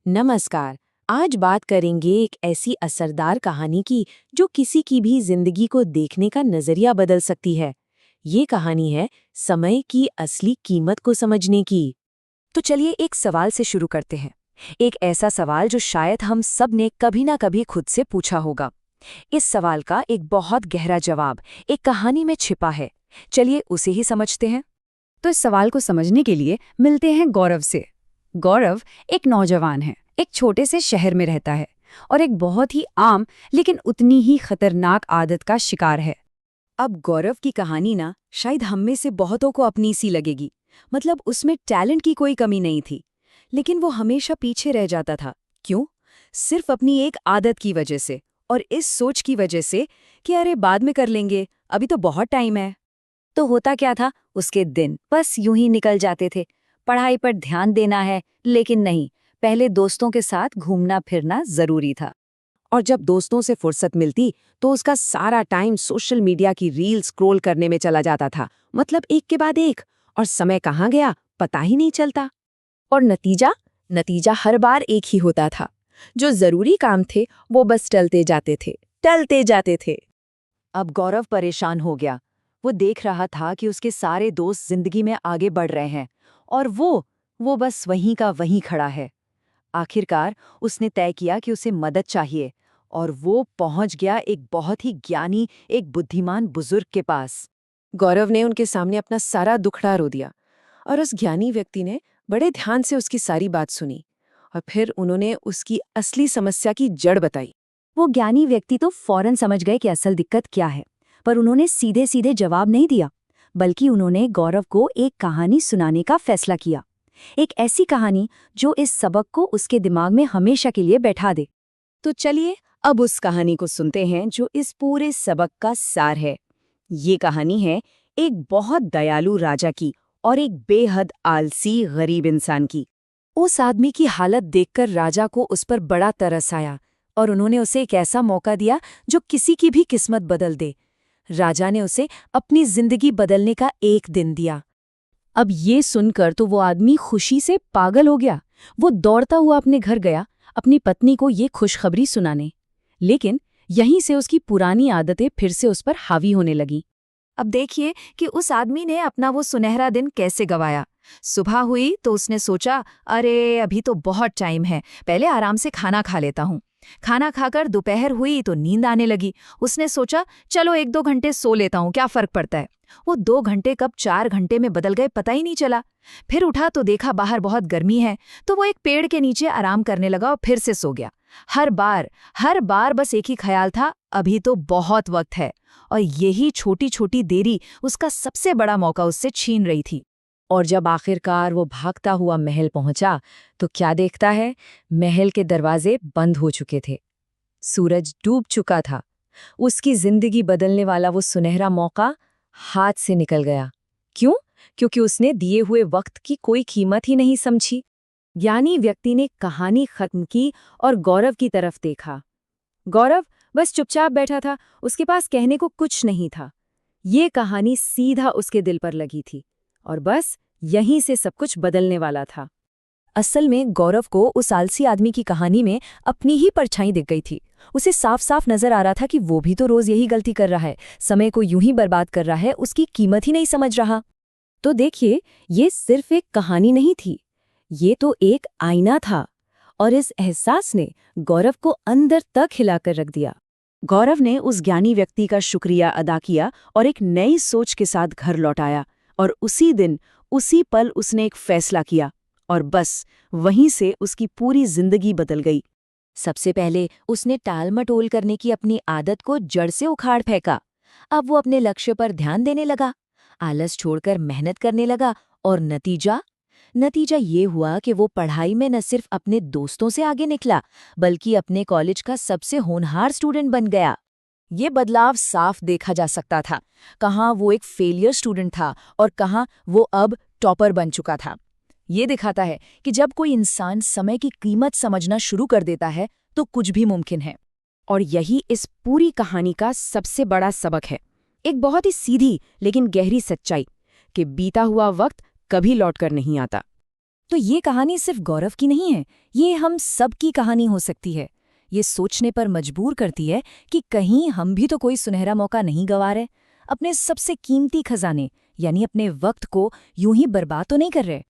नमस्कार। आज बात करेंगे एक ऐसी असरदार कहानी की जो किसी की भी जिंदगी को देखने का नजरिया बदल सकती है। ये कहानी है समय की असली कीमत को समझने की। तो चलिए एक सवाल से शुरू करते हैं। एक ऐसा सवाल जो शायद हम सब ने कभी ना कभी खुद से पूछा होगा। इस सवाल का एक बहुत गहरा जवाब एक कहानी में छिपा है। चलिए उसे ही समझते हैं। तो इस सवाल को समझने के लिए मिलते हैं गौरव से। गौरव एक नौजवान है, एक छोटे से शहर में रहता है और एक बहुत ही आम लेकिन उतनी ही खतरनाक आदत का शिकार है। अब गौरव की कहानी ना शायद हम में से बहुतों को अपनी सी लगेगी। मतलब उसमें टैलेंट की कोई कमी नहीं थी, लेकिन वो हमेशा पीछे रह जाता था। क्यों? सिर्फ अपनी एक आदत की वजह से, और इस सोच की वजह से कि अरे बाद में कर लेंगे, अभी तो बहुत टाइम है। तो होता क्या था, उसके दिन बस यूं ही निकल जाते थे। पढ़ाई पर ध्यान देना है, लेकिन नहीं, पहले दोस्तों के साथ घूमना फिरना जरूरी था। और जब दोस्तों से फुर्सत मिलती तो उसका सारा टाइम सोशल मीडिया की रील स्क्रॉल करने में चला जाता था। मतलब एक के बाद एक, और समय कहाँ गया पता ही नहीं चलता। और नतीजा हर बार एक ही होता था। जो जरूरी काम थे वो बस टलते जाते थे। अब गौरव परेशान हो गया। वो देख रहा था कि उसके सारे दोस्त जिंदगी में आगे बढ़ रहे हैं और वो बस वहीं का वहीं खड़ा है। आखिरकार उसने तय किया कि उसे मदद चाहिए, और वो पहुंच गया एक बहुत ही ज्ञानी, एक बुद्धिमान बुजुर्ग के पास। गौरव ने उनके सामने अपना सारा दुखड़ा रो दिया, और उस ज्ञानी व्यक्ति ने बड़े ध्यान से उसकी सारी बात सुनी, और फिर उन्होंने उसकी असली समस्या की जड़ बताई। वो ज्ञानी व्यक्ति तो फौरन समझ गए कि असल दिक्कत क्या है, पर उन्होंने सीधे सीधे जवाब नहीं दिया, बल्कि उन्होंने गौरव को एक कहानी सुनाने का फैसला किया। एक ऐसी कहानी जो इस सबक को उसके दिमाग में हमेशा के लिए बैठा दे। तो चलिए अब उस कहानी को सुनते हैं जो इस पूरे सबक का सार है। ये कहानी है एक बहुत दयालु राजा की और एक बेहद आलसी गरीब इंसान की। उस आदमी की हालत देखकर राजा को उस पर बड़ा तरस आया, और उन्होंने उसे एक ऐसा मौका दिया जो किसी की भी किस्मत बदल दे। राजा ने उसे अपनी जिंदगी बदलने का एक दिन दिया। अब ये सुनकर तो वो आदमी खुशी से पागल हो गया। वो दौड़ता हुआ अपने घर गया, अपनी पत्नी को ये खुशखबरी सुनाने। लेकिन यहीं से उसकी पुरानी आदतें फिर से उस पर हावी होने लगीं। अब देखिए कि उस आदमी ने अपना वो सुनहरा दिन कैसे गंवाया। सुबह हुई तो उसने सोचा, अरे अभी तो बहुत टाइम है, पहले आराम से खाना खा लेता हूँ। खाना खाकर दोपहर हुई तो नींद आने लगी। उसने सोचा, चलो 1-2 घंटे सो लेता हूँ, क्या फर्क पड़ता है। वो 2 घंटे कब 4 घंटे में बदल गए पता ही नहीं चला। फिर उठा तो देखा बाहर बहुत गर्मी है, तो वो एक पेड़ के नीचे आराम करने लगा और फिर से सो गया। हर बार बस एक ही ख्याल था, अभी तो बहुत वक्त है। और यही छोटी छोटी देरी उसका सबसे बड़ा मौका उससे छीन रही थी। और जब आखिरकार वो भागता हुआ महल पहुंचा तो क्या देखता है, महल के दरवाजे बंद हो चुके थे। सूरज डूब चुका था। उसकी जिंदगी बदलने वाला वो सुनहरा मौका हाथ से निकल गया। क्यों? क्योंकि उसने दिए हुए वक्त की कोई कीमत ही नहीं समझी। ज्ञानी व्यक्ति ने कहानी खत्म की और गौरव की तरफ देखा। गौरव बस चुपचाप बैठा था, उसके पास कहने को कुछ नहीं था। ये कहानी सीधा उसके दिल पर लगी थी, और बस यहीं से सब कुछ बदलने वाला था। असल में गौरव को उस आलसी आदमी की कहानी में अपनी ही परछाई दिख गई थी। उसे साफ साफ नजर आ रहा था कि वो भी तो रोज यही गलती कर रहा है, समय को यूं ही बर्बाद कर रहा है, उसकी कीमत ही नहीं समझ रहा। तो देखिए, ये सिर्फ एक कहानी नहीं थी, ये तो एक आईना था, और इस एहसास ने गौरव को अंदर तक हिलाकर रख दिया। गौरव ने उस ज्ञानी व्यक्ति का शुक्रिया अदा किया और एक नई सोच के साथ घर लौट आया, और उसी दिन उसी पल उसने एक फैसला किया, और बस वहीं से उसकी पूरी जिंदगी बदल गई। सबसे पहले उसने टाल-मटोल करने की अपनी आदत को जड़ से उखाड़ फेंका। अब वो अपने लक्ष्य पर ध्यान देने लगा, आलस छोड़कर मेहनत करने लगा, और नतीजा ये हुआ कि वो पढ़ाई में न सिर्फ अपने दोस्तों से आगे निकला, बल्कि अपने कॉलेज का सबसे होनहार स्टूडेंट बन गया। ये बदलाव साफ देखा जा सकता था। कहाँ वो एक फेलियर स्टूडेंट था और कहाँ वो अब टॉपर बन चुका था। ये दिखाता है कि जब कोई इंसान समय की कीमत समझना शुरू कर देता है तो कुछ भी मुमकिन है। और यही इस पूरी कहानी का सबसे बड़ा सबक है। एक बहुत ही सीधी लेकिन गहरी सच्चाई कि बीता हुआ वक्त कभी लौटकर नहीं आता। तो ये कहानी सिर्फ गौरव की नहीं है, ये हम सब की कहानी हो सकती है। ये सोचने पर मजबूर करती है कि कहीं हम भी तो कोई सुनहरा मौका नहीं गंवा रहे, अपने सबसे कीमती खजाने यानी अपने वक्त को यूं ही बर्बाद तो नहीं कर रहे।